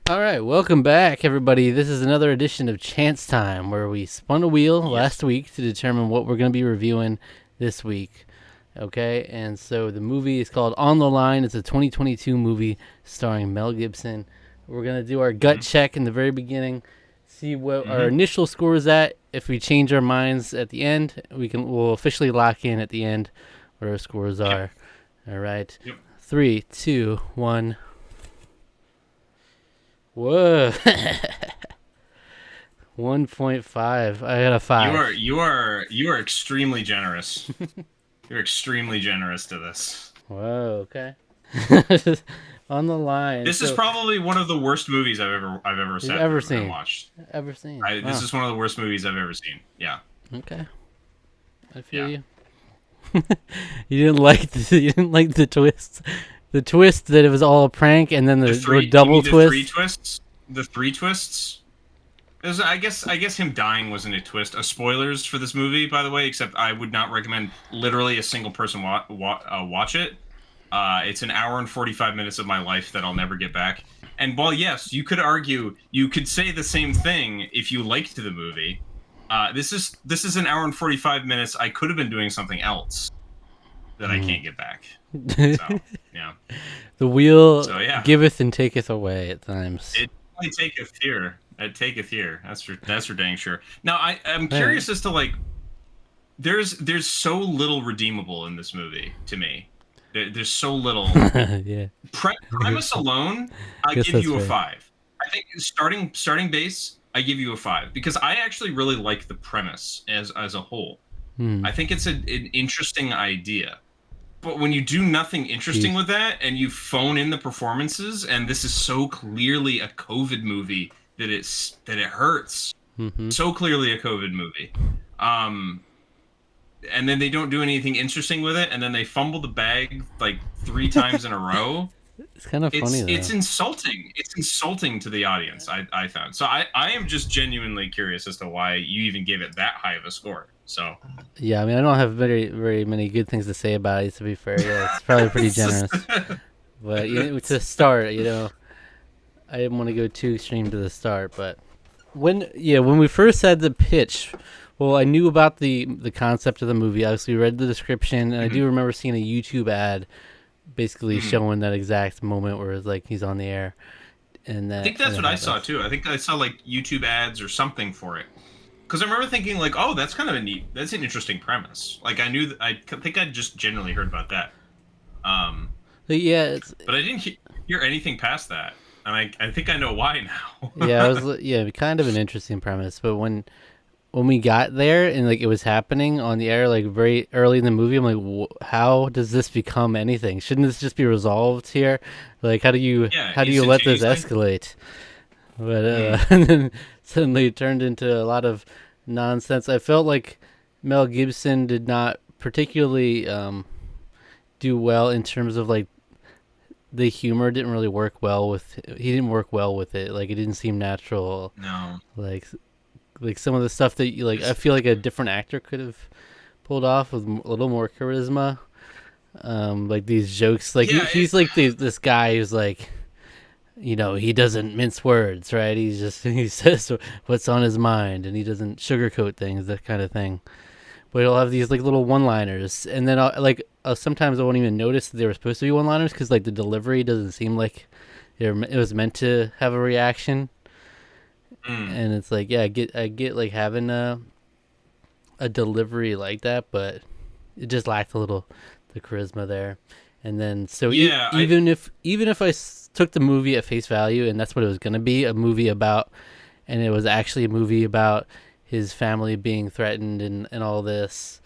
All right, welcome back, everybody. This is another edition of Chance Time, where we spun a wheel last week to determine what we're going to be reviewing this week. Okay, and so the movie is called On the Line. It's a 2022 movie starring Mel Gibson. We're going to do our gut check in the very beginning, see what our initial score is at. If we change our minds at the end, we'll officially lock in at the end what our scores are. All right. 3, 2, 1. Whoa. 1.5. I got a 5. You are extremely generous. You're extremely generous to this. Whoa, okay. On the Line. This is probably one of the worst movies I've ever sat through and watched. Ever seen. This is one of the worst movies I've ever seen. Yeah. Okay. I feel you. You didn't like the twist. The twist that it was all a prank, and then the double twist. The three twists. I guess him dying wasn't a twist. Spoilers for this movie, by the way. Except I would not recommend literally a single person watch it. It's an hour and 45 minutes of my life that I'll never get back. And while yes, you could argue, you could say the same thing if you liked the movie. This is an hour and 45 minutes. I could have been doing something else that I can't get back. So, yeah. The wheel giveth and taketh away at times. It only taketh here. It taketh here. That's for dang sure. Now I'm curious as to like, there's so little redeemable in this movie to me. There's so little. Yeah. Premise alone, I give you a 5. I think starting base, I give you a 5 because I actually really like the premise as a whole. I think it's an interesting idea. But when you do nothing interesting with that and you phone in the performances, and this is so clearly a COVID movie that it hurts. So clearly a COVID movie. And then they don't do anything interesting with it, and then they fumble the bag like 3 times in a row. It's kind of funny, though. It's insulting. It's insulting to the audience, I found. So I am just genuinely curious as to why you even gave it that high of a score. So yeah, I mean, I don't have very, very many good things to say about it, to be fair. Yeah, it's probably pretty generous. But to start, I didn't want to go too extreme to the start. But when we first had the pitch, well, I knew about the concept of the movie. Obviously, read the description, and I do remember seeing a YouTube ad basically showing that exact moment where it's like he's on the air. And I think that's what I saw too. I think I saw like YouTube ads or something for it. Because I remember thinking like, oh, that's kind of that's an interesting premise. Like I think I just generally heard about that. But I didn't hear anything past that, and I think I know why now. Yeah, it was kind of an interesting premise. But when we got there and like it was happening on the air like very early in the movie, I'm like, how does this become anything? Shouldn't this just be resolved here? Like, how do you let this escalate? But and then suddenly it turned into a lot of nonsense. I felt like Mel Gibson did not particularly do well in terms of like the humor didn't really work well with. He didn't work well with it. Like it didn't seem natural. No. Like some of the stuff that I feel like a different actor could have pulled off with a little more charisma. Like these jokes. Like he's like this guy who's like, he doesn't mince words, right? He says what's on his mind, and he doesn't sugarcoat things, that kind of thing. But he'll have these like little one-liners, and then sometimes I won't even notice that they were supposed to be one-liners because like the delivery doesn't seem like it was meant to have a reaction. And it's like, I get like having a delivery like that, but it just lacked a little the charisma there. And then even if I took the movie at face value and that's what it was going to be, a movie about, and it was actually a movie about his family being threatened and all this,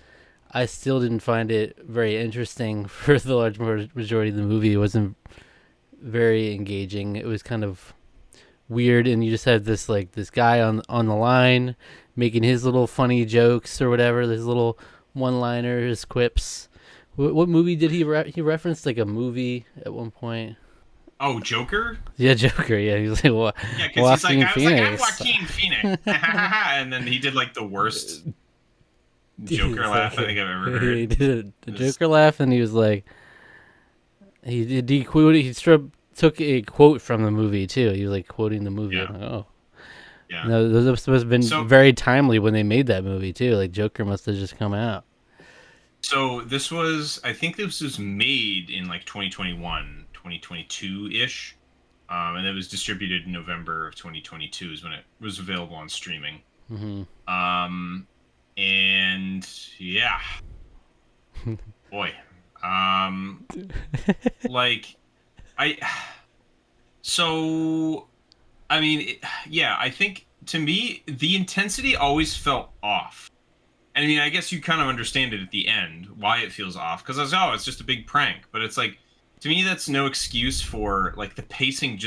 I still didn't find it very interesting for the large majority of the movie. It wasn't very engaging. It was kind of weird, and you just had this guy on the line making his little funny jokes or whatever, his little one-liners, quips. What movie did he he referenced like a movie at one point? Oh, Joker? Yeah, Joker. Yeah, he was like, "What? Yeah, because he's like, I'm Joaquin Phoenix," and then he did like the worst Joker laugh I think I've ever heard. He did the Joker laugh, and he was like, he took a quote from the movie too. He was like quoting the movie. Yeah. I'm like, oh, Yeah. no, those must have been very timely when they made that movie too. Like Joker must have just come out. So I think this was made in like 2021, 2022-ish. And it was distributed in November of 2022 is when it was available on streaming. Mm-hmm. And yeah, boy, like so, I mean, yeah, I think to me, the intensity always felt off. I mean, I guess you kind of understand it at the end, why it feels off. Because I was, oh, it's just a big prank. But it's like, to me, that's no excuse for, like, the pacing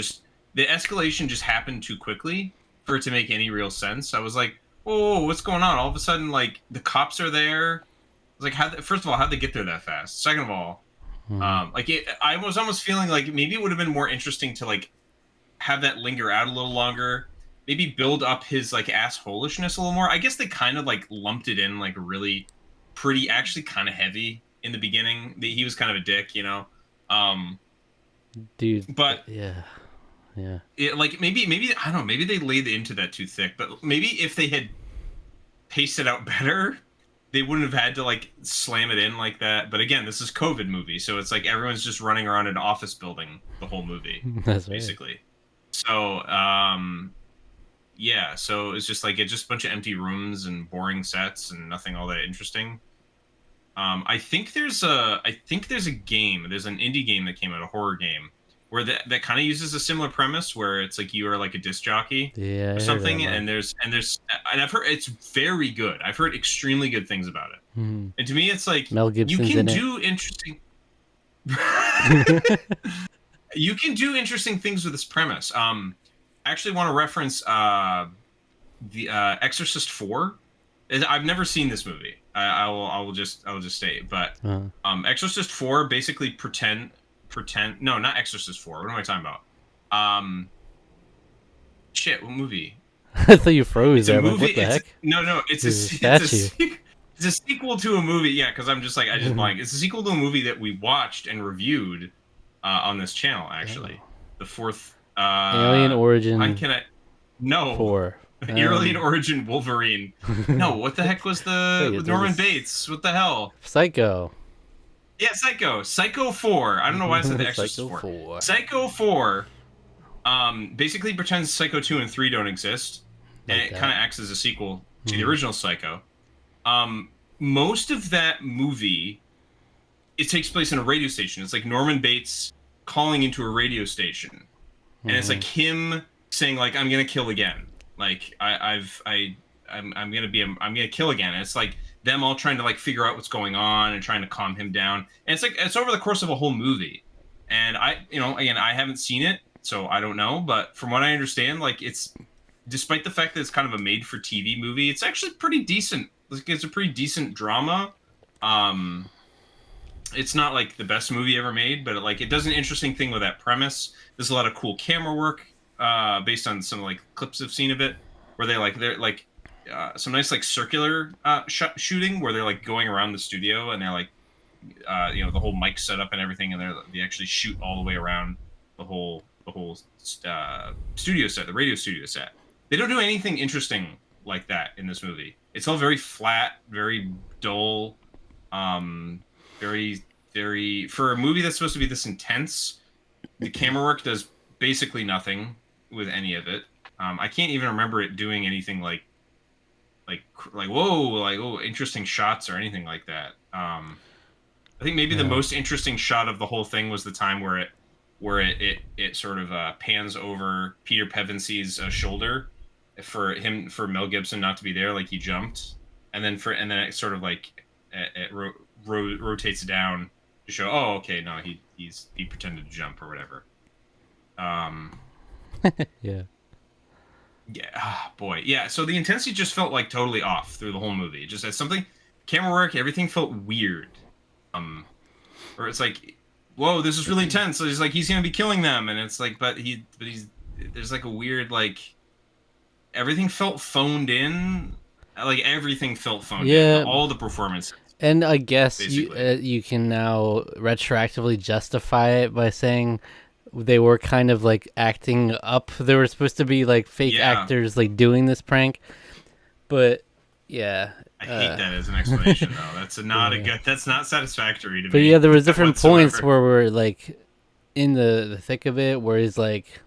the escalation just happened too quickly for it to make any real sense. I was like, oh, what's going on? All of a sudden, like, the cops are there. I was like, first of all, how'd they get there that fast? Second of all, I was almost feeling like maybe it would have been more interesting to, like, have that linger out a little longer. Maybe build up his like assholishness a little more. I guess they kind of like lumped it in like really pretty, actually kind of heavy in the beginning. He was kind of a dick, you know. Dude, but yeah. It, like maybe I don't know. Maybe they laid into that too thick. But maybe if they had paced it out better, they wouldn't have had to like slam it in like that. But again, this is COVID movie, so it's like everyone's just running around an office building the whole movie. That's basically. Right. So yeah, so it's just like just a bunch of empty rooms and boring sets and nothing all that interesting. I think there's a game. There's an indie game that came out, a horror game, where that kind of uses a similar premise, where it's like you are like a disc jockey or something, and I've heard it's very good. I've heard extremely good things about it. Mm-hmm. And to me, it's like Mel Gibson's you can do interesting. You can do interesting things with this premise. I actually want to reference the Exorcist 4. I've never seen this movie. I will just say it. But Exorcist 4 basically pretend. No, not Exorcist 4. What am I talking about? Shit, what movie? I thought you froze there. Movie, like, what the heck? No, it's a sequel to a movie. Yeah, because I'm just like I just blank. It's a sequel to a movie that we watched and reviewed on this channel. Actually, the fourth. Alien Origin. No. 4. Alien Origin Wolverine. No, what the heck was with Norman Bates? What the hell? Psycho. Yeah, Psycho. Psycho 4. I don't know why I said the Exorcist 4. Psycho 4 basically pretends Psycho 2 and 3 don't exist. And it kind of acts as a sequel to the original Psycho. Most of that movie, it takes place in a radio station. It's like Norman Bates calling into a radio station. And it's like him saying like, I'm going to kill again. Like I'm gonna kill again. And it's like them all trying to like figure out what's going on and trying to calm him down. And it's like it's over the course of a whole movie. And again, I haven't seen it, so I don't know. But from what I understand, like it's despite the fact that it's kind of a made-for-TV movie, it's actually pretty decent. Like, it's a pretty decent drama. It's not like the best movie ever made, but it does an interesting thing with that premise. There's a lot of cool camera work. Based on some like clips I've seen of it, where they're like some nice like circular shooting where they're like going around the studio and they're like the whole mic setup and everything, and they actually shoot all the way around the whole studio set, the radio studio set. They don't do anything interesting like that in this movie. It's all very flat, very dull, very for a movie that's supposed to be this intense. The camera work does basically nothing with any of it. I can't even remember it doing anything like whoa, like interesting shots or anything like that. I think maybe the most interesting shot of the whole thing was the time where it sort of pans over Peter Pevensy's shoulder for Mel Gibson not to be there, like he jumped, and then it sort of like it rotates down to show, oh, okay, no, he pretended to jump or whatever. Yeah. Boy. Yeah, so the intensity just felt like totally off through the whole movie. It just had something, camera work, everything felt weird. Or it's like, whoa, this is really intense. So he's gonna be killing them, and it's like, but he's there's like a weird like, everything felt phoned in. Like everything felt phoned in. All the performances. And I guess you can now retroactively justify it by saying, they were kind of like acting up. They were supposed to be like fake actors like doing this prank, but yeah. I hate that as an explanation though. That's not a good. That's not satisfactory to me. But yeah, there was different points where we're like in the thick of it, where he's like,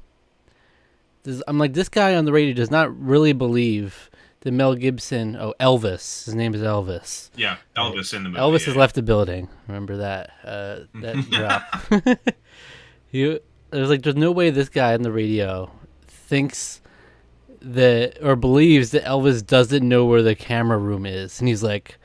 I'm like, this guy on the radio does not really believe that Mel Gibson. Oh, Elvis. His name is Elvis. Yeah, Elvis in the movie. Elvis has left the building. Remember that that drop. There's no way this guy on the radio thinks that or believes that Elvis doesn't know where the camera room is, and he's like,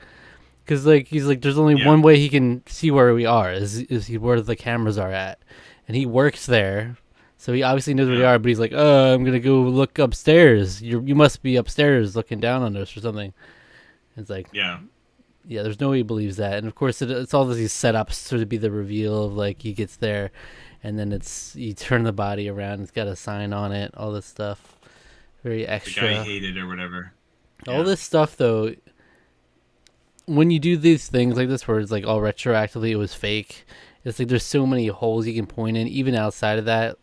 because like he's like, there's only one way he can see where we are is where the cameras are at, and he works there. So he obviously knows where they are, but he's like, "Oh, I'm gonna go look upstairs. You must be upstairs looking down on us or something." It's like, yeah. There's no way he believes that, and of course it's all these setups to be the reveal of like he gets there, and then you turn the body around, it's got a sign on it, all this stuff, very extra. The guy hated or whatever. All this stuff though, when you do these things like this, where it's like all retroactively it was fake, it's like there's so many holes you can point in, even outside of that.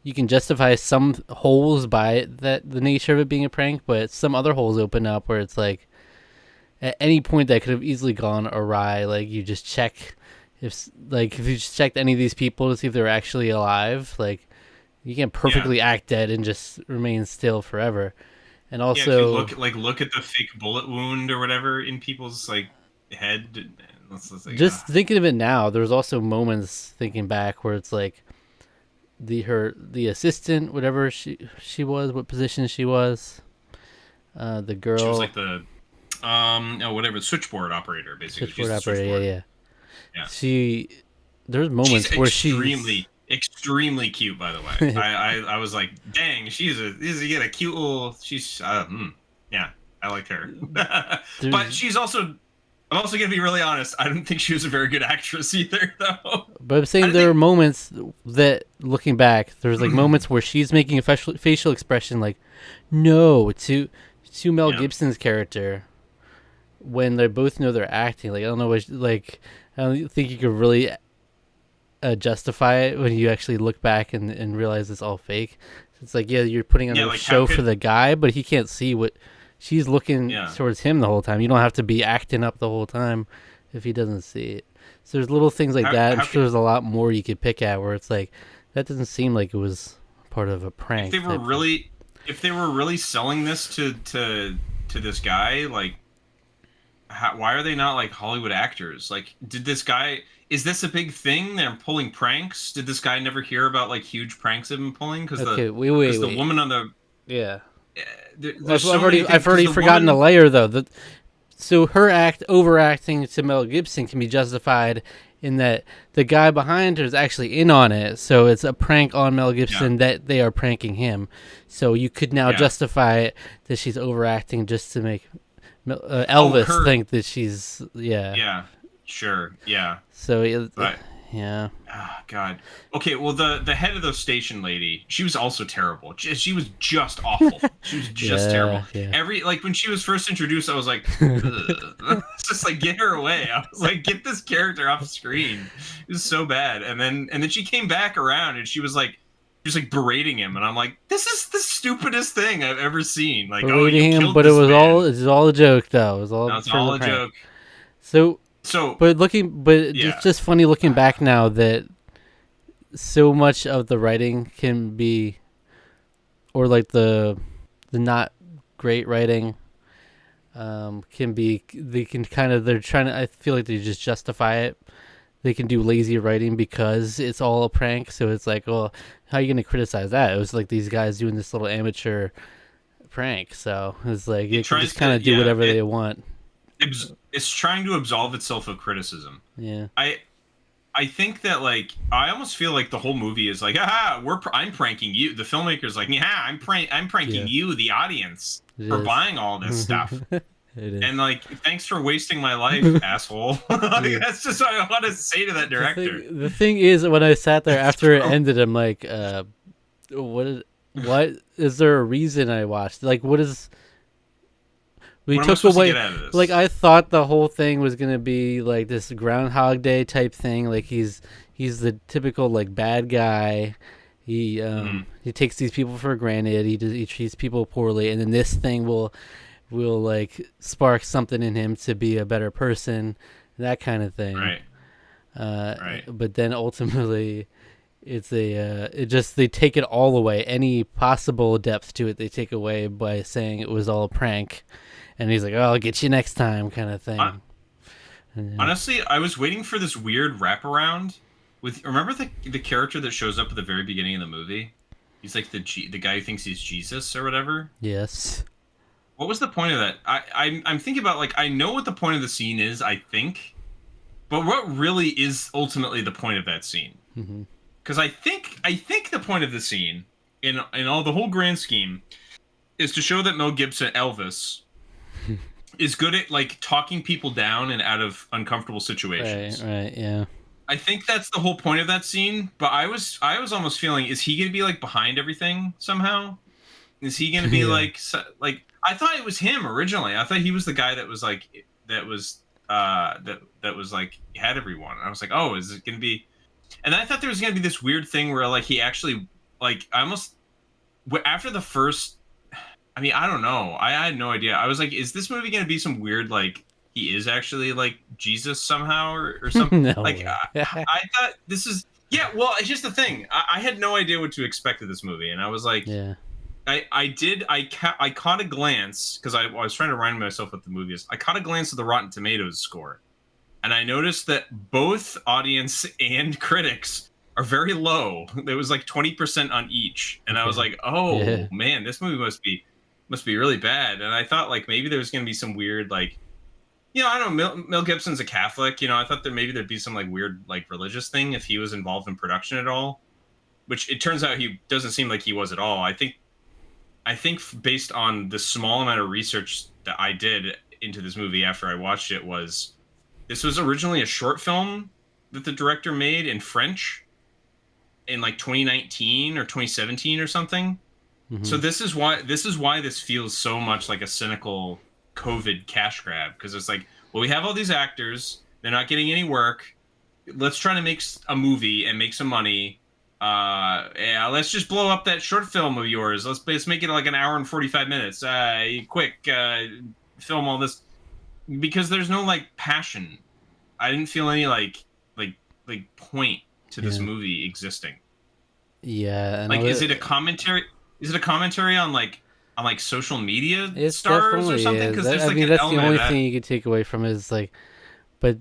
You can justify some holes by the nature of it being a prank, but some other holes open up where it's like at any point that could have easily gone awry. Like you just check if you just checked any of these people to see if they're actually alive. Like you can't perfectly act dead and just remain still forever. And also look at the fake bullet wound or whatever in people's like head. Just thinking of it now, there's also moments thinking back where it's like the assistant, whatever she was, what position she was, the girl. She was like the whatever, switchboard operator, basically. Switchboard operator, yeah. There's moments where she's extremely cute, by the way. I was like, dang, she's a cute little. She's yeah, I liked her. But she's also. I'm also going to be really honest. I don't think she was a very good actress either, though. But I'm saying there are moments that, looking back, there's like moments where she's making a facial expression like, no, to Mel Gibson's character, when they both know they're acting. Like, I don't know, I don't think you could really justify it when you actually look back and realize it's all fake. It's like, you're putting on a show for the guy, but he can't see what... She's looking towards him the whole time. You don't have to be acting up the whole time if he doesn't see it. So there's little things like that. I'm sure there's a lot more you could pick at where it's like, that doesn't seem like it was part of a prank. If they were really selling this to this guy, like, why are they not like Hollywood actors? Like, is this a big thing? They're pulling pranks. Did this guy never hear about like huge pranks they've been pulling? Because the woman on the I've already forgotten a layer though. So her overacting to Mel Gibson can be justified in that the guy behind her is actually in on it. So it's a prank on Mel Gibson that they are pranking him. So you could now justify it that she's overacting just to make Elvis think that she's sure. So yeah. Oh, God. Okay, well, the head of the station lady, she was also terrible. She was just awful. She was just terrible. Yeah. When she was first introduced, I was like, it's just like, get her away. I was like, get this character off screen. It was so bad. And then she came back around and she was like berating him, and I'm like, this is the stupidest thing I've ever seen. Like, berating him, but it was all a joke, though. It was all a joke. It's just funny looking back now that so much of the writing can be, or like the not great writing, can be. They're trying to. I feel like they just justify it. They can do lazy writing because it's all a prank. So it's like, well, how are you going to criticize that? It was like these guys doing this little amateur prank. So it's like you can just kind of do whatever they want. It's trying to absolve itself of criticism. Yeah. I think that, like, I almost feel like the whole movie is like, I'm pranking you. The filmmaker's like, I'm pranking you, the audience, for buying all this stuff. And like, thanks for wasting my life, asshole. That's just what I want to say to that director. The thing is, when I sat there after it ended, I'm like, what is there a reason I watched? Like, what is... We took away, like, I thought the whole thing was gonna be like this Groundhog Day type thing. Like he's the typical like bad guy, He takes these people for granted. He treats people poorly, and then this thing will like spark something in him to be a better person, that kind of thing. Right. Right. But then ultimately, they take it all away. Any possible depth to it, they take away by saying it was all a prank, and he's like, "Oh, I'll get you next time," kind of thing. Honestly, I was waiting for this weird wraparound. Remember the character that shows up at the very beginning of the movie? He's like the guy who thinks he's Jesus or whatever. Yes. What was the point of that? I'm thinking about, like, I know what the point of the scene is, I think, but what really is ultimately the point of that scene? Because I think the point of the scene, in all the whole grand scheme, is to show that Mel Gibson, Elvis, is good at, like, talking people down and out of uncomfortable situations. Right, yeah. I think that's the whole point of that scene. But I was almost feeling, is he gonna be, like, behind everything somehow? Is he gonna be like I thought it was him originally. I thought he was the guy that was like that was like had everyone. I was like, oh, is it gonna be? And I thought there was gonna be this weird thing where, like, he actually, like, I almost after the first. I mean, I don't know. I had no idea. I was like, is this movie gonna be some weird, like, he is actually like Jesus somehow or something? No like I thought this is Well, here's the thing. I had no idea what to expect of this movie, and I was like, yeah. I caught a glance, because I was trying to remind myself what the movie is. I caught a glance at the Rotten Tomatoes score, and I noticed that both audience and critics are very low. There was like 20% on each, and I was like, oh man, this movie must be really bad. And I thought, like, maybe there was going to be some weird, like, I don't know, Mel Gibson's a Catholic, I thought that maybe there'd be some, like, weird, like, religious thing if he was involved in production at all, which it turns out he doesn't seem like he was at all. I think based on the small amount of research that I did into this movie after I watched it, this was originally a short film that the director made in French in, like, 2019 or 2017 or something. So this is why this feels so much like a cynical COVID cash grab, because it's like, well, we have all these actors, they're not getting any work, let's try to make a movie and make some money. Let's just blow up that short film of yours. Let's make it like an hour and 45 minutes. Quick, film all this, because there's no, like, passion. I didn't feel any like point to this movie existing. Yeah, like, is it a commentary? Is it a commentary on like social media stars or something? Because that's the only thing you could take away from it is, like, but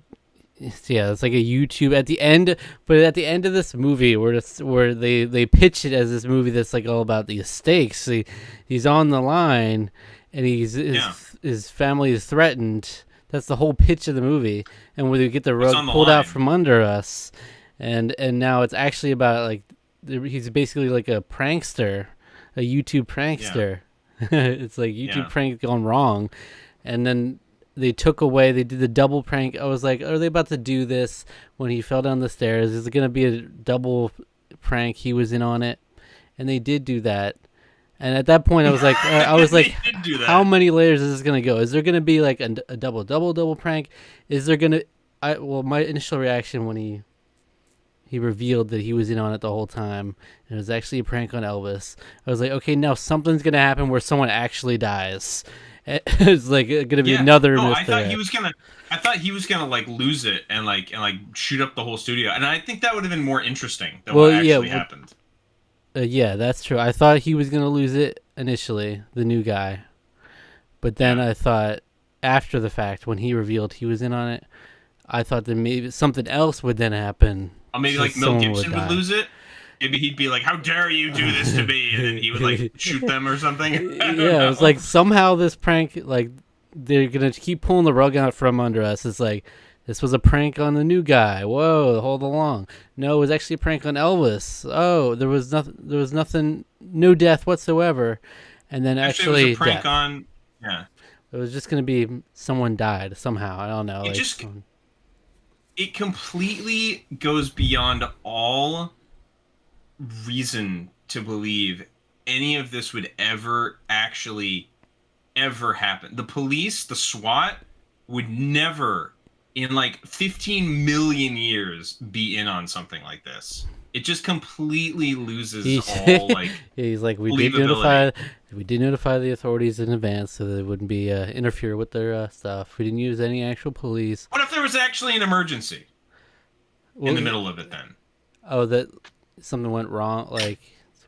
yeah, it's like a YouTube at the end. But at the end of this movie, where they pitch it as this movie that's, like, all about these stakes. He's on the line, and his family is threatened. That's the whole pitch of the movie, and where they get the rug pulled out from under us, and now it's actually about, like, he's basically like a prankster. A YouTube prankster. Yeah. It's like YouTube prank gone wrong. And then they did the double prank. I was like, are they about to do this when he fell down the stairs? Is it going to be a double prank? He was in on it. And they did do that. And at that point, I was like, how many layers is this going to go? Is there going to be, like, a double prank? Is there going to... my initial reaction when he revealed that he was in on it the whole time, and it was actually a prank on Elvis, I was like, okay, now something's gonna happen where someone actually dies. It's like gonna be another. I thought he was gonna like lose it and like shoot up the whole studio, and I think that would have been more interesting than what actually happened. Yeah, that's true. I thought he was gonna lose it initially, the new guy, but then I thought after the fact, when he revealed he was in on it, I thought that maybe something else would then happen. Or maybe, like, Mel Gibson would lose it. Maybe he'd be like, how dare you do this to me? And then he would, like, shoot them or something. Yeah, it was like, somehow this prank, like, they're going to keep pulling the rug out from under us. It's like, this was a prank on the new guy. Whoa, hold along. No, it was actually a prank on Elvis. Oh, there was nothing, no death whatsoever. And then actually it was a prank on, it was just going to be someone died somehow. I don't know. It completely goes beyond all reason to believe any of this would ever happen. The police, the SWAT, would never, in like 15 million years, be in on something like this. it just completely loses He's, all like he's like, believability. we did notify the authorities in advance so they wouldn't be interfere with their stuff. We didn't use any actual police. What if there was actually an emergency in the middle of it then? Oh, that something went wrong, like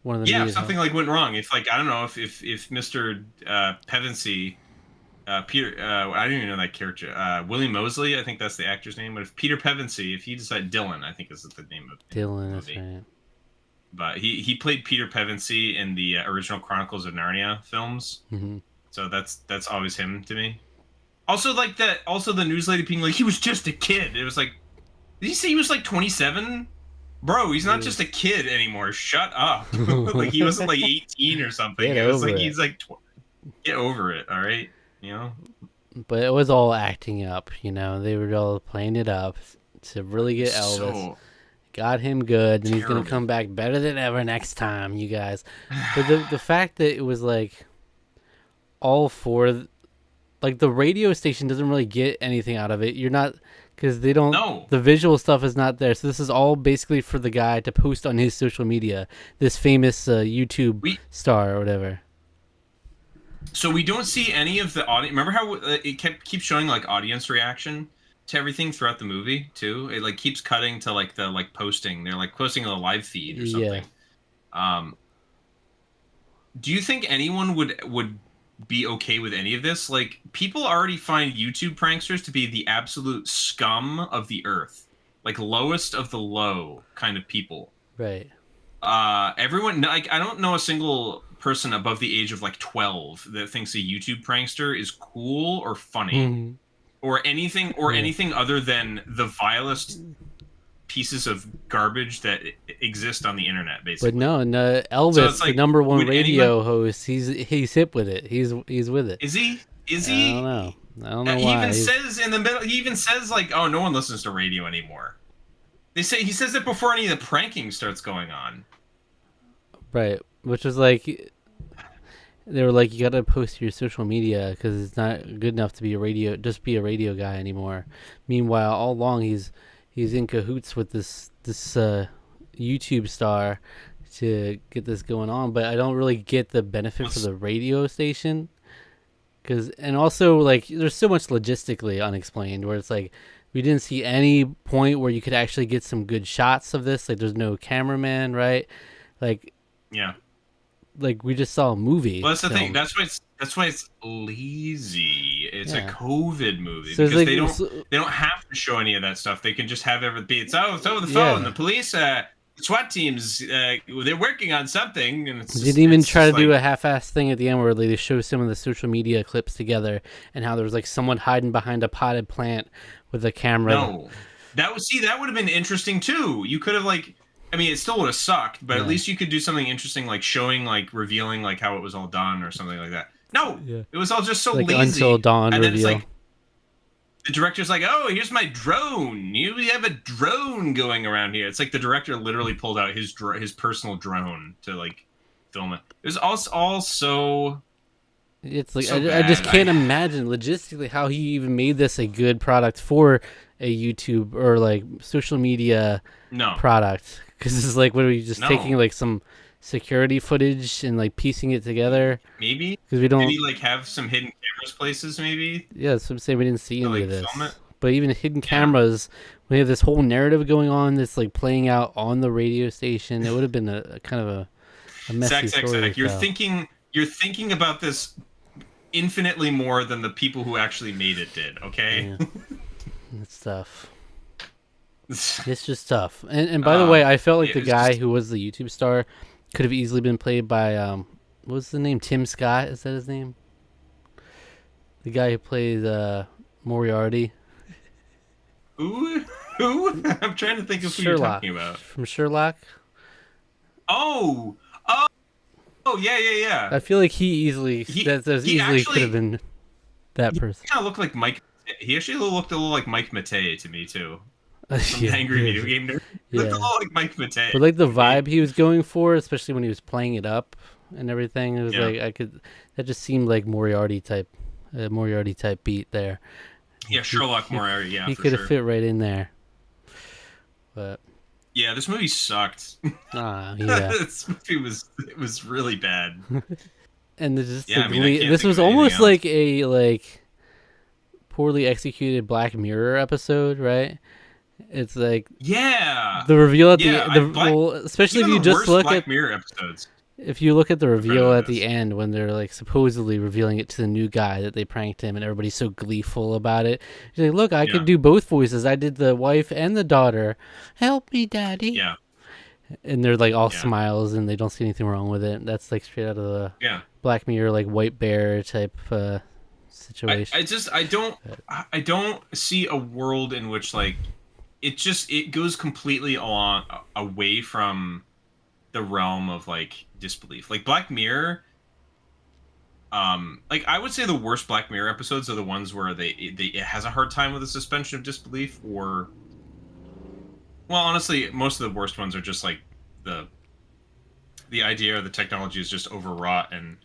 one of the Yeah, if something like went wrong. If like I don't know if Mr. Pevensey, Peter, I didn't even know that character. Willie Moseley, I think that's the actor's name. But if Peter Pevensey, if he decided Dylan, I think is the name of Dylan. the That's movie. right. But he played Peter Pevensey in the original Chronicles of Narnia films. Mm-hmm. So that's always him to me. Also, like that. Also, the news lady being like, he was just a kid. It was like, did you say he was like 27? Bro, he's not just a kid anymore. Shut up. Like he wasn't like 18 or something. Get it was over like it. he's like, get over it. All right, you know. But it was all acting up. You know, they were all playing it up to really get Elvis. So Got him good, and he's gonna terrible. come back better than ever next time, you guys. But the fact that it was like all for, like the radio station doesn't really get anything out of it. You're not, because they don't. No. The visual stuff is not there, so this is all basically for the guy to post on his social media. This famous YouTube star or whatever. So we don't see any of the audience. Remember how it keeps showing like audience reaction to everything throughout the movie too? It like keeps cutting to like the like posting. They're like posting on a live feed or something. Yeah. Do you think anyone would be okay with any of this? Like people already find YouTube pranksters to be the absolute scum of the earth, like lowest of the low kind of people. Right. Everyone, like I don't know a single person above the age of like 12 that thinks a YouTube prankster is cool or funny. Mm-hmm. Or anything other than the vilest pieces of garbage that exist on the internet, basically. But no, Elvis, so like, the number one radio host, he's hip with it. He's with it. Is he? I don't know he why. Even says in the middle. He even says like, "Oh, no one listens to radio anymore." He says it before any of the pranking starts going on. Right, which was like. They were like, you got to post your social media because it's not good enough to be a radio guy anymore. Meanwhile, all along he's in cahoots with this YouTube star to get this going on. But I don't really get the benefit for the radio station and also like there's so much logistically unexplained where it's like we didn't see any point where you could actually get some good shots of this. Like there's no cameraman, right? Like yeah. Like we just saw a movie. Well, that's the thing. That's why it's lazy. It's a COVID movie because like, they don't have to show any of that stuff. They can just have everything. It's over the phone. The police, SWAT teams, they're working on something. And they didn't even try to do a half-assed thing at the end where they show some of the social media clips together and how there was like someone hiding behind a potted plant with a camera. No, that would have been interesting too. You could have like. I mean, it still would have sucked, but at least you could do something interesting, like showing, like revealing, like how it was all done or something like that. No, it was all just so like lazy. Until dawn and reveal. Then it's like the director's like, "Oh, here's my drone. You have a drone going around here." It's like the director literally pulled out his personal drone to like film it. It was all so. It's like I just can't imagine logistically how he even made this a good product for a YouTube or like social media product. Because it's like, what are we just taking like some security footage and like piecing it together? Maybe because we don't maybe like have some hidden cameras places. Maybe that's what I'm saying. We didn't see any of this, but even hidden cameras, we have this whole narrative going on that's like playing out on the radio station. It would have been a kind of a messy story. Zach, you're thinking about this infinitely more than the people who actually made it did. Okay, it's tough. It's just tough. And by the way, I felt like the guy who was the YouTube star could have easily been played by what was the name? Tim Scott, is that his name? The guy who plays Moriarty. Who? I'm trying to think of who you're talking about. From Sherlock. Oh, yeah. I feel like he easily could have been that person. He kind of looked like Mike. He actually looked a little like Mike Matei to me too. Angry video game nerd. Looked a little like Mike Matei. But like the vibe he was going for, especially when he was playing it up and everything, it was like that just seemed like Moriarty type beat there. Yeah, Sherlock Moriarty. Yeah, he could have fit right in there. But Yeah, this movie sucked. Yeah. This movie was really bad. And Yeah, I mean, I can't this think was of anything almost else. like a poorly executed Black Mirror episode, right? It's like Yeah, the reveal at yeah. especially if Even you the just worst look Black at Mirror episodes if you look at the are better reveal than at the this. end when they're like supposedly revealing it to the new guy that they pranked him and everybody's so gleeful about it. He's like, look, I could Yeah, do both voices. I did the wife and the daughter. Help me, daddy. yeah, And they're like all yeah, smiles and they don't see anything wrong with it. That's like straight out of the yeah. Black Mirror, like White Bear type situation. I don't see a world in which like it goes completely away from the realm of like disbelief. Like Black Mirror, like I would say the worst Black Mirror episodes are the ones where it has a hard time with the suspension of disbelief, or well, honestly, most of the worst ones are just like the the idea or the technology is just overwrought and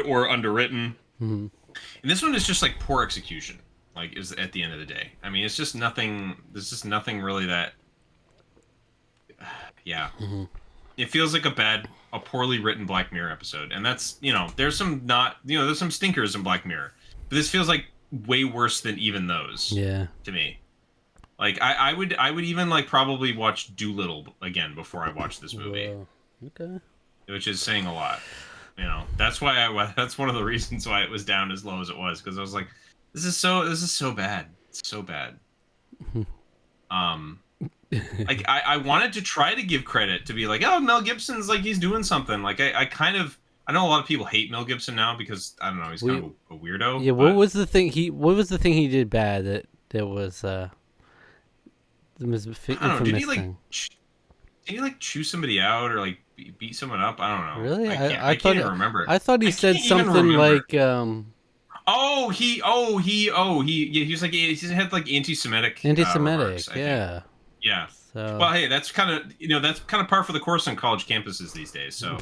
or underwritten. Mm-hmm. And this one is just like poor execution. Like is at the end of the day. I mean, it's just nothing. There's just nothing really that. Yeah, Mm-hmm. it feels like a poorly written Black Mirror episode, and that's there's some not there's some stinkers in Black Mirror, but this feels like way worse than even those. Yeah. To me, like I would even like probably watch Doolittle again before I watch this movie, Whoa. Okay. which is saying a lot. That's why that's one of the reasons why it was down as low as it was, because I was like, this is so bad. It's so bad. Like I wanted to try to give credit to be like, oh, Mel Gibson's like he's doing something. Like I know a lot of people hate Mel Gibson now because I don't know, he's kind of a weirdo. Yeah. But What was the thing he did bad that was the most I don't know. infamous thing? Did he like chew somebody out or like beat someone up? I don't know. Really? I can't even remember. I thought he I said can't even something remember. like He was like he had like anti-Semitic anti-Semitic. remarks, I think. Yeah. Yeah. So Well, hey, that's kind of par for the course on college campuses these days. So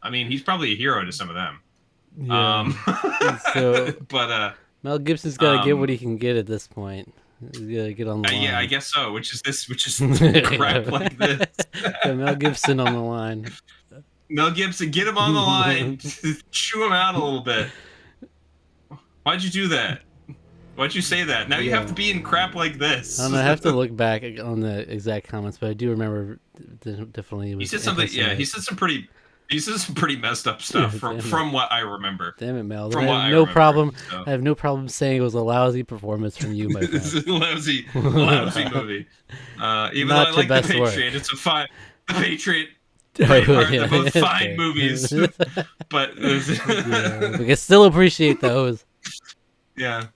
I mean, he's probably a hero to some of them. yeah. So But Mel Gibson's got to get what he can get at this point. He's got to get on the line. yeah, I guess so. Which is crap like this. Got Mel Gibson on the line. Mel Gibson, get him on the line. Chew him out a little bit. Why'd you do that? Why'd you say that? Now you have to be in crap like this. I have to look back on the exact comments, but I do remember definitely. He said something. Yeah, he said some pretty messed up stuff from what I remember. Damn it, Mel! From I what have I no remember, problem. so. I have no problem saying it was a lousy performance from you, my It's friend. a lousy movie. Even Not though I your like best The work. Patriot, it's a fine. The Patriot, Braveheart, they're both fine Okay. movies, but Yeah, we can still appreciate those. yeah.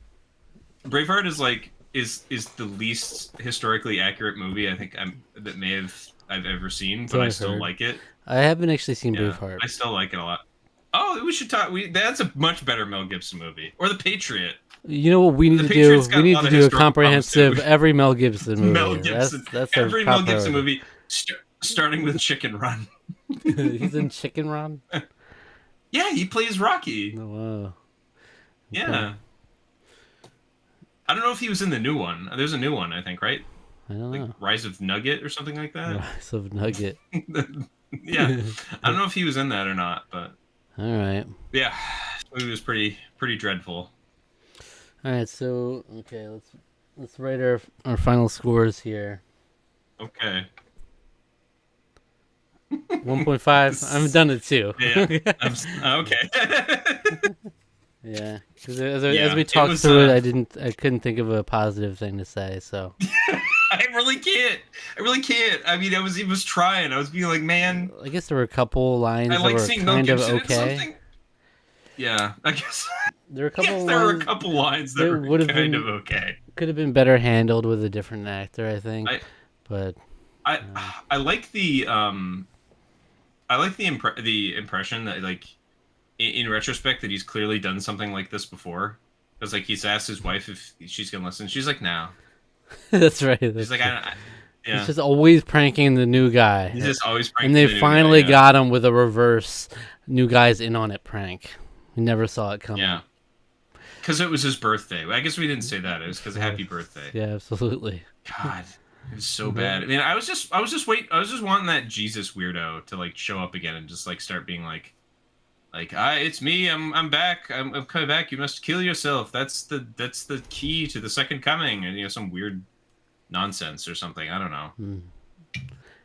Braveheart is like is the least historically accurate movie I think I've ever seen, but I still like it. I haven't actually seen Yeah, Braveheart. I still like it a lot. Oh, we should talk. That's a much better Mel Gibson movie, or The Patriot. You know what we need The to do? Patriot's got We a need lot to of do a historical comprehensive problems, too. every Mel Gibson movie. Mel Gibson. That's Every our Mel top Gibson priority. movie, starting with Chicken Run. He's in Chicken Run. Yeah, he plays Rocky. Oh, wow. Yeah. I don't know if he was in the new one. There's a new one, I think, right? I don't know. Like Rise of Nugget or something like that. Rise of Nugget. Yeah. I don't know if he was in that or not, but All right. yeah, this movie was pretty dreadful. All right. So okay, let's write our final scores here. Okay. 1.5. I'm done at 2. Yeah. Okay. Yeah. Because Yeah, as we it talked was, through it, I couldn't think of a positive thing to say. So I really can't. I mean, it was trying. I was being like, man, I guess there were a couple lines I that like were seeing Mel kind of Gibson in okay. something. Yeah, I guess. There were a couple. There were a lines couple lines that that were would've kind been- of okay. could have been better handled with a different actor, I think. But I like the the impression that like in retrospect that he's clearly done something like this before, because like he's asked his wife if she's gonna listen. She's like, no. that's right. She's like, yeah. He's just always pranking the new guy. He's just always pranking. And they the new finally guy, yeah. got him with a reverse new guy's in on it prank. We never saw it coming. Yeah. Because it was his birthday. I guess we didn't say that. It was because of happy birthday. Yeah, absolutely. God. It was so bad. I mean, I was just wanting that Jesus weirdo to like show up again and just like start being like, it's me. I'm back. I'm coming back. You must kill yourself. That's the key to the second coming, and some weird nonsense or something. I don't know.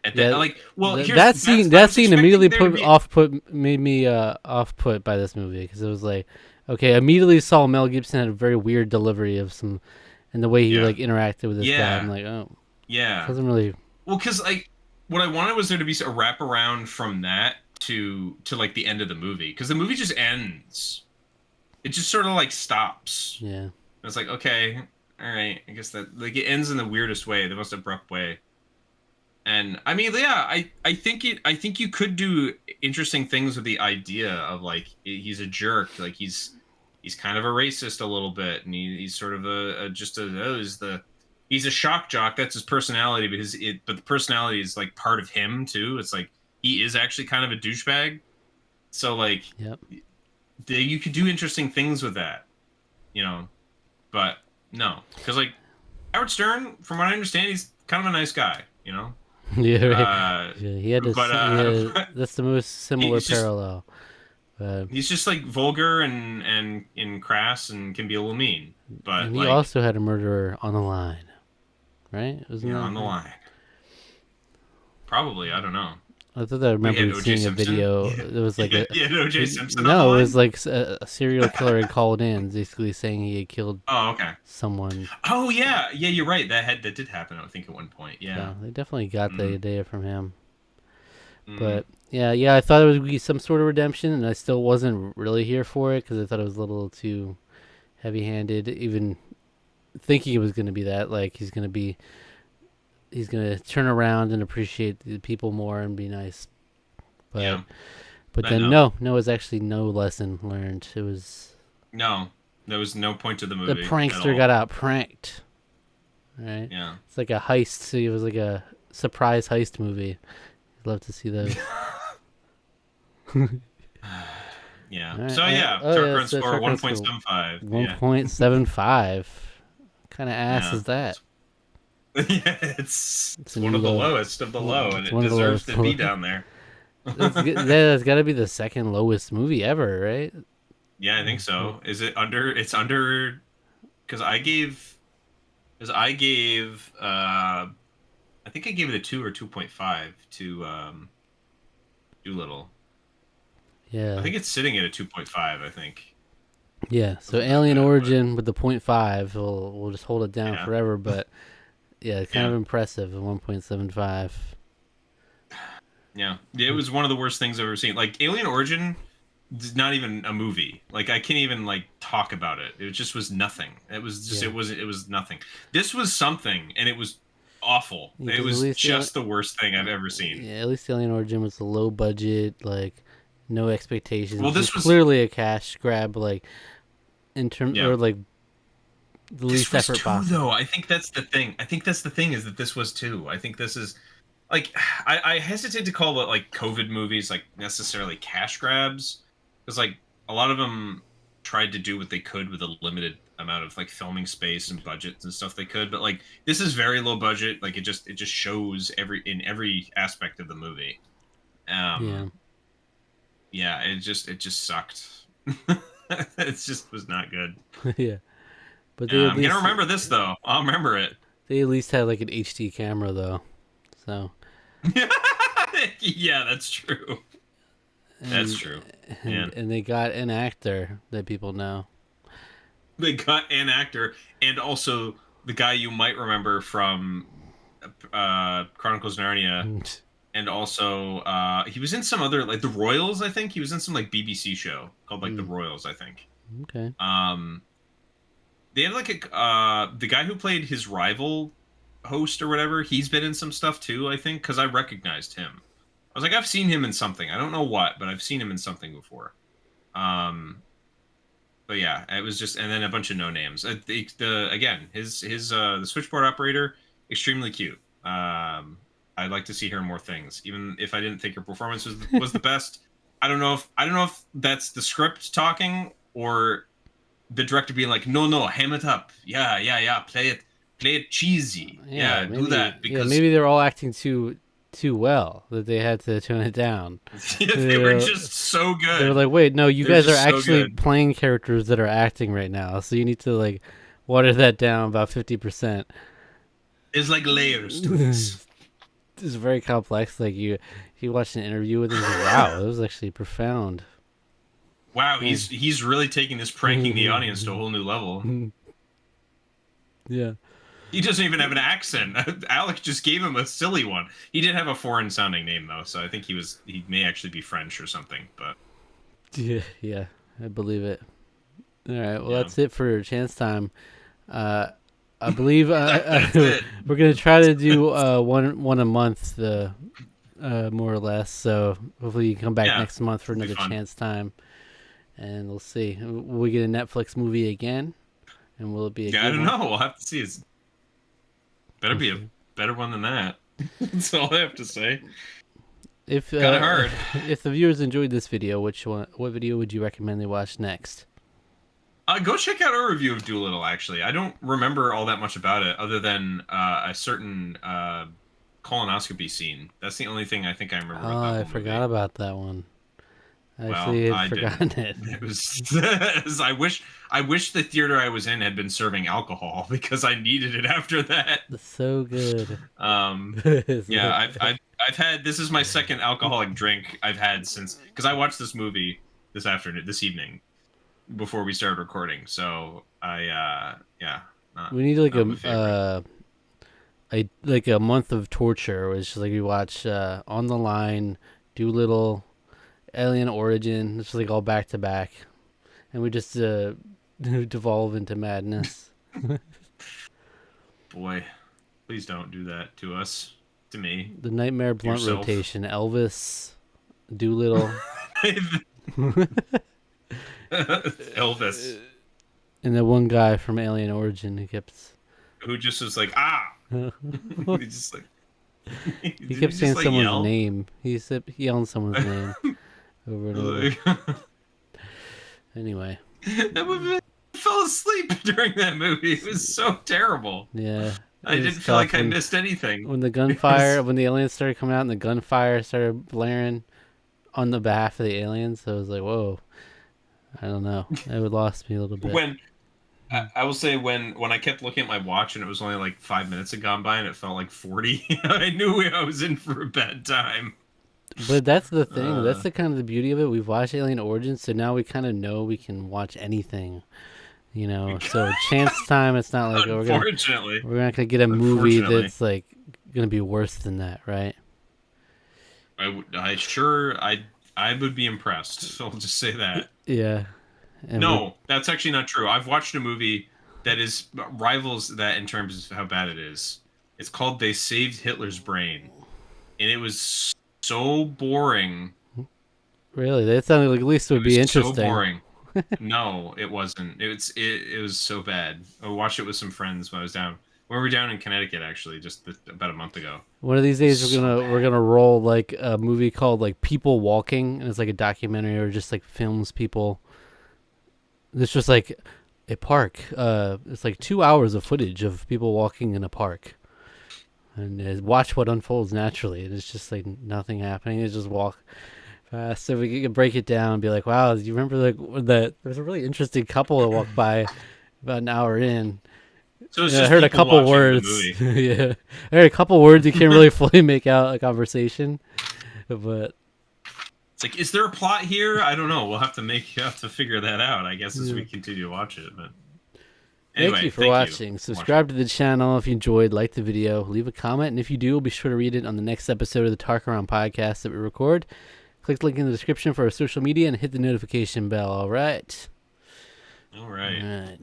At Yeah, like, well, that scene immediately made me off put by this movie, because it was like, okay, I immediately saw Mel Gibson had a very weird delivery of some, and the way he like interacted with this guy. I'm like, oh, yeah, doesn't really. Well, because like what I wanted was there to be a wraparound from that to like the end of the movie, because the movie just ends. It just sort of like stops. Yeah. It's like, okay, all right, I guess that like it ends in the weirdest way, the most abrupt way. And I mean, yeah, I think you could do interesting things with the idea of like he's a jerk, like he's kind of a racist a little bit, and he's sort of he's a shock jock. That's his personality, but the personality is like part of him too. It's like he is actually kind of a douchebag. So like, yep. You could do interesting things with that, but no, because like Howard Stern, from what I understand, he's kind of a nice guy, Yeah, right. He had to. That's the most similar parallel. He's just like vulgar and crass and can be a little mean. But and he also had a murderer on the line, right? On the line. Probably, I don't know. I thought I remember seeing a video. It was like O.J. Simpson. No, it was like a serial killer had called in, basically saying he had killed. Oh, okay. Someone. Oh yeah, you're right. That did happen. I think at one point. Yeah. They definitely got the idea from him. But yeah, I thought it would be some sort of redemption, and I still wasn't really here for it, because I thought it was a little too heavy-handed. Even thinking it was going to be that, like he's going to turn around and appreciate the people more and be nice. But then no, it was actually no lesson learned. It was there was no point to the movie. The prankster got out pranked. Right? Yeah. It's like a heist. So it was like a surprise heist movie. I'd love to see those. Yeah. Right. So Tarqaron score 1.75. 1.75. What kind of ass is that? Yeah, it's one of the lowest of the low, and it deserves to be down there. That's got to be the second lowest movie ever, right? Yeah, I think so. Is it under? It's under, because I gave, I think I gave it a 2 or 2.5 to Doolittle. Yeah, I think it's sitting at a 2.5. I think. Yeah, so Alien Origin with the 0.5, we'll just hold it down forever, but. Yeah, it's kind of impressive at 1.75. Yeah, it was one of the worst things I've ever seen. Like, Alien Origin is not even a movie. Like, I can't even, like, talk about it. It just was nothing. It was just, it was nothing. This was something, and it was awful. Yeah, it was just the worst thing I've ever seen. Yeah, at least Alien Origin was a low budget, like, no expectations. Well, this was clearly a cash grab, like, in terms, or, like, the least effort possible. Though I think that's the thing. Is that this was too. I think this is like I hesitate to call it like COVID movies like necessarily cash grabs, because like a lot of them tried to do what they could with a limited amount of like filming space and budgets and stuff they could. But like this is very low budget. Like it just shows in every aspect of the movie. Yeah, it just sucked. It just was not good. Yeah. But I'm gonna remember this though. I'll remember it. They at least had like an HD camera though, so. Yeah, that's true. That's true. And they got an actor that people know. They got an actor, and also the guy you might remember from Chronicles of Narnia, and also he was in some other like The Royals. I think he was in some like BBC show called like The Royals. I think. Okay. They had like the guy who played his rival host or whatever. He's been in some stuff too, I think, because I recognized him. I was like, I've seen him in something. I don't know what, but I've seen him in something before. But yeah, it was just, and then a bunch of no names. The switchboard operator, extremely cute. I'd like to see her in more things, even if I didn't think her performance was the best. I don't know if that's the script talking or the director being like, no, ham it up. Yeah, play Play it cheesy. Yeah, maybe, do that because maybe they're all acting too well that they had to tone it down. they were just so good. They were like, wait, no, you guys are actually so playing characters that are acting right now, so you need to like water that down about 50%. There's like layers to this. It's very complex. Like you watched an interview with him. Like, wow, that was actually profound. Wow, he's really taking this pranking the audience to a whole new level. Yeah. He doesn't even have an accent. Alex just gave him a silly one. He did have a foreign-sounding name though, so I think he may actually be French or something. But yeah, I believe it. All right, well that's it for Chance Time. I believe we're gonna try to do one a month, more or less. So hopefully you can come back next month for another Chance Time, and we'll see. Will we get a Netflix movie again? And will it be a good I don't one? know. We'll have to see. It's better be a better one than that. That's all I have to say. If kind of hard. If the viewers enjoyed this video, what video would you recommend they watch next? Go check out our review of Doolittle. Actually, I don't remember all that much about it, other than a certain colonoscopy scene. That's the only thing I think I remember. About I forgot about that one. I had forgotten it. It was. I wish the theater I was in had been serving alcohol because I needed it after that. It's so good. Yeah, I've had. This is my second alcoholic drink I've had since, because I watched this movie this evening, before we started recording. So we need like a month of torture, which is like we watch On the Line, Doolittle, Alien Origin. It's like all back to back, and we just devolve into madness. Boy, please don't do that to us. To me, the Nightmare Blunt rotation: Elvis, Doolittle, Elvis, and the one guy from Alien Origin who just was like he just like he kept saying someone's name. He yelled someone's name over and over. Anyway, I fell asleep during that movie. It was so terrible. Yeah. I didn't feel like I missed anything. When the gunfire, when the aliens started coming out and the gunfire started blaring on the behalf of the aliens, I was like, whoa. I don't know. It lost me a little bit. When I will say when I kept looking at my watch and it was only like 5 minutes had gone by and it felt like 40, I knew I was in for a bad time. But that's the thing. That's the kind of the beauty of it. We've watched Alien Origins, so now we kind of know we can watch anything. You know, so Chance Time, it's not like we're not gonna get a movie that's like gonna be worse than that, right? I would be impressed. So I'll just say that. Yeah. And no, that's actually not true. I've watched a movie that rivals that in terms of how bad it is. It's called They Saved Hitler's Brain, and it was so boring. Really, that sounded like at least it would be interesting. So boring. No, it wasn't. It was so bad. I watched it with some friends when I was down. We were down in Connecticut actually, just about a month ago. One of these days we're gonna roll like a movie called like People Walking, and it's like a documentary or just like films people. It's just like a park. It's like 2 hours of footage of people walking in a park, and watch what unfolds naturally. And it's just like nothing happening. It's just walk. So we could break it down and be like, wow, do you remember that there's a really interesting couple that walked by about an hour in. So I heard a couple words. Yeah, I heard a couple words. You can't really fully make out a conversation, but it's like, is there a plot here? I don't know. We'll have to figure that out, I guess, as we continue to watch it. But anyway, thank you for watching. Subscribe to the channel if you enjoyed. Like the video. Leave a comment, and if you do, be sure to read it on the next episode of the Tarqaron podcast that we record. Click the link in the description for our social media and hit the notification bell. All right. All right.